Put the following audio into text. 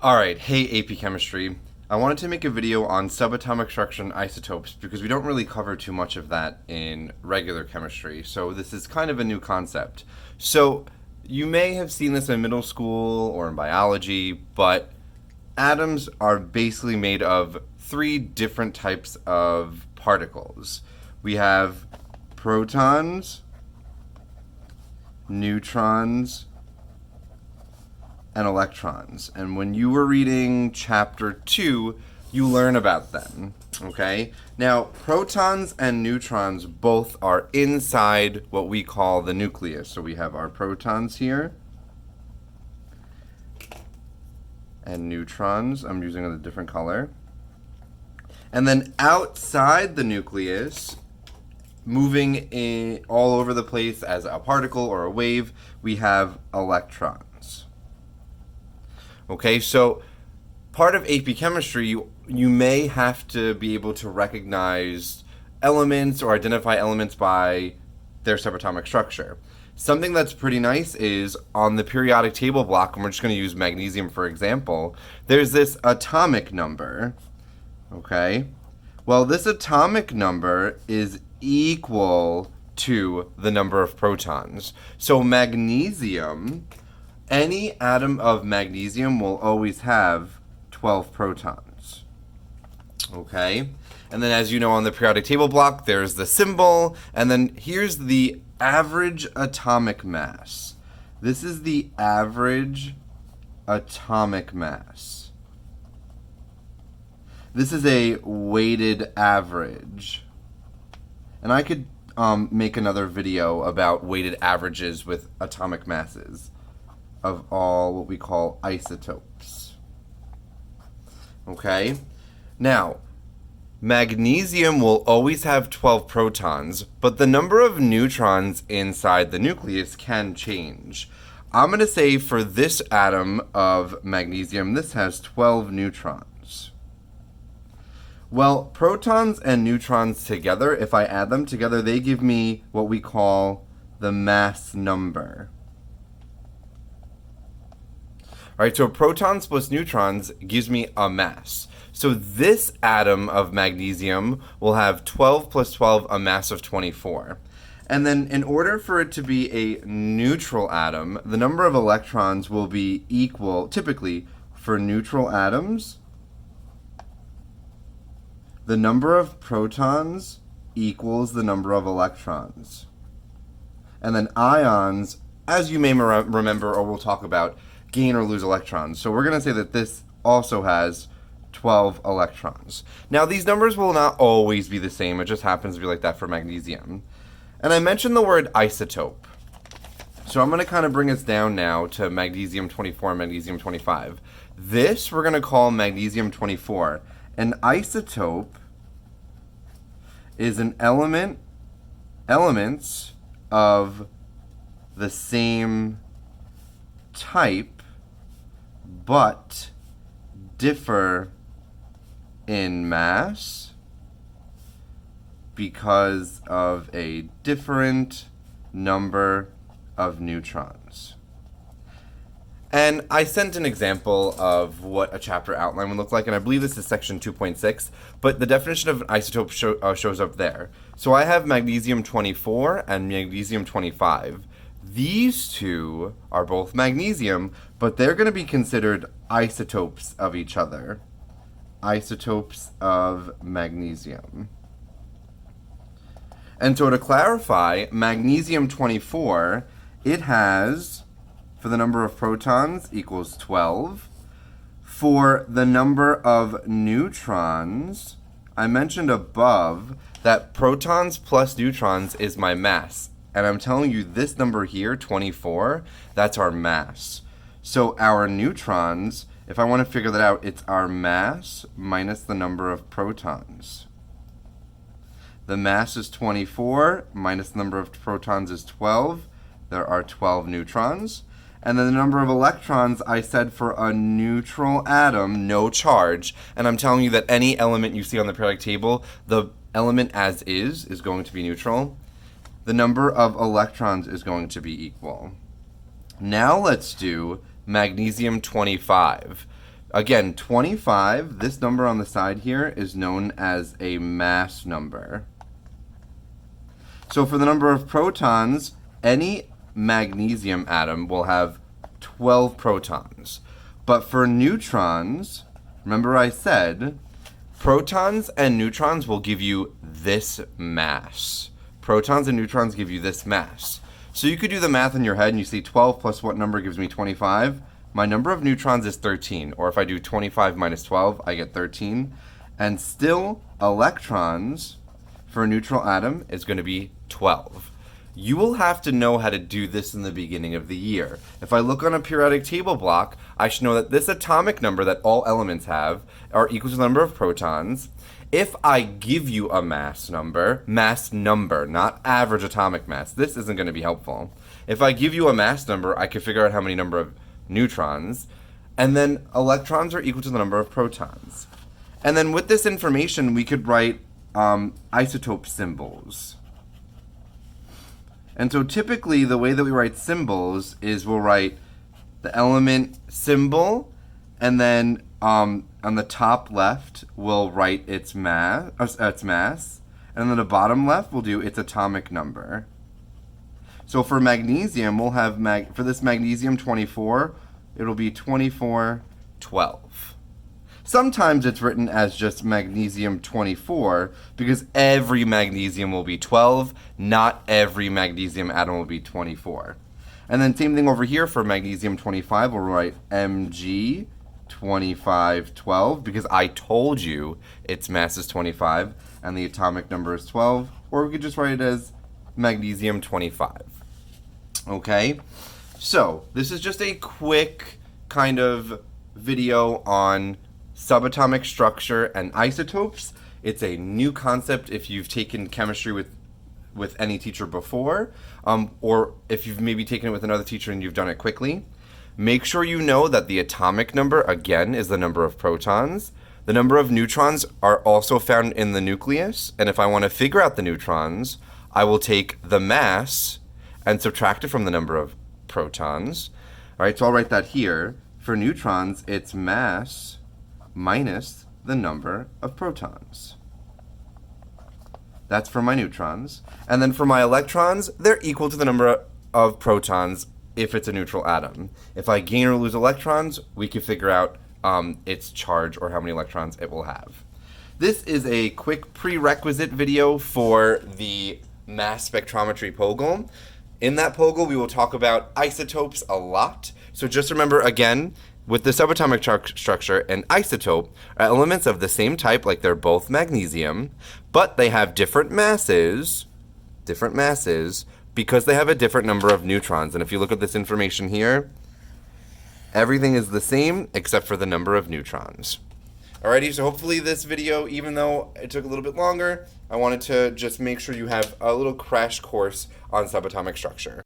Alright, hey AP Chemistry. I wanted to make a video on subatomic structure and isotopes because we don't really cover too much of that in regular chemistry, so this is kind of a new concept. So, you may have seen this in middle school or in biology, but atoms are basically made of three different types of particles. We have protons, neutrons, and electrons. And when you were reading chapter 2, you learn about them, okay? Now, protons and neutrons both are inside what we call the nucleus. So we have our protons here, and neutrons, I'm using a different color. And then outside the nucleus, moving all over the place as a particle or a wave, we have electrons. Okay, so part of AP Chemistry, you may have to be able to recognize elements or identify elements by their subatomic structure. Something that's pretty nice is on the periodic table block, and we're just going to use magnesium for example, there's this atomic number, okay? Well, this atomic number is equal to the number of protons. So magnesium, any atom of magnesium will always have 12 protons, okay? And then as you know on the periodic table block, there's the symbol, and then here's the average atomic mass. This is the average atomic mass. This is a weighted average. And I could make another video about weighted averages with atomic masses of all what we call isotopes. Okay? Now, magnesium will always have 12 protons, but the number of neutrons inside the nucleus can change. I'm going to say for this atom of magnesium, this has 12 neutrons. Well, protons and neutrons together, if I add them together, they give me what we call the mass number. Alright, so protons plus neutrons gives me a mass. So this atom of magnesium will have 12 plus 12, a mass of 24. And then in order for it to be a neutral atom, the number of electrons will be equal, typically, for neutral atoms, the number of protons equals the number of electrons. And then ions, as you may remember or we'll talk about, gain or lose electrons. So we're going to say that this also has 12 electrons. Now these numbers will not always be the same. It just happens to be like that for magnesium. And I mentioned the word isotope. So I'm going to kind of bring us down now to magnesium 24 and magnesium 25. This we're going to call magnesium 24. An isotope is an elements of the same type but differ in mass because of a different number of neutrons. And I sent an example of what a chapter outline would look like, and I believe this is section 2.6, but the definition of an isotope shows up there. So I have magnesium 24 and magnesium 25. These two are both magnesium, but they're going to be considered isotopes of each other. Isotopes of magnesium. And so to clarify, magnesium 24, it has, for the number of protons, equals 12. For the number of neutrons, I mentioned above that protons plus neutrons is my mass. And I'm telling you, this number here, 24, that's our mass. So our neutrons, if I want to figure that out, it's our mass minus the number of protons. The mass is 24, minus the number of protons is 12. There are 12 neutrons. And then the number of electrons, I said for a neutral atom, no charge. And I'm telling you that any element you see on the periodic table, the element as is going to be neutral. The number of electrons is going to be equal. Now let's do magnesium 25. Again, 25, this number on the side here is known as a mass number. So for the number of protons, any magnesium atom will have 12 protons. But for neutrons, remember I said, protons and neutrons will give you this mass. Protons and neutrons give you this mass. So you could do the math in your head and you see 12 plus what number gives me 25? My number of neutrons is 13. Or if I do 25 minus 12, I get 13. And still, electrons for a neutral atom is going to be 12. You will have to know how to do this in the beginning of the year. If I look on a periodic table block, I should know that this atomic number that all elements have are equal to the number of protons. If I give you a mass number, not average atomic mass, this isn't going to be helpful. If I give you a mass number, I can figure out how many number of neutrons, and then electrons are equal to the number of protons. And then with this information, we could write isotope symbols. And so typically the way that we write symbols is we'll write the element symbol, and then on the top left we'll write its mass, and then the bottom left we'll do its atomic number. So for magnesium, we'll have for this magnesium 24, it'll be 2412. Sometimes it's written as just magnesium 24 because every magnesium will be 12, not every magnesium atom will be 24. And then same thing over here for magnesium 25, we'll write Mg 2512 because I told you its mass is 25 and the atomic number is 12, or we could just write it as magnesium 25. Okay, so this is just a quick kind of video on subatomic structure and isotopes. It's a new concept if you've taken chemistry with any teacher before, or if you've maybe taken it with another teacher and you've done it quickly. Make sure you know that the atomic number, again, is the number of protons. The number of neutrons are also found in the nucleus, and if I want to figure out the neutrons, I will take the mass and subtract it from the number of protons. All right, so I'll write that here. For neutrons, it's mass minus the number of protons. That's for my neutrons. And then for my electrons, they're equal to the number of protons if it's a neutral atom. If I gain or lose electrons, we can figure out its charge or how many electrons it will have. This is a quick prerequisite video for the mass spectrometry POGIL. In that POGIL, we will talk about isotopes a lot. So just remember, again, with the subatomic structure, an isotope are elements of the same type, like they're both magnesium, but they have different masses, because they have a different number of neutrons. And if you look at this information here, everything is the same except for the number of neutrons. Alrighty, so hopefully this video, even though it took a little bit longer, I wanted to just make sure you have a little crash course on subatomic structure.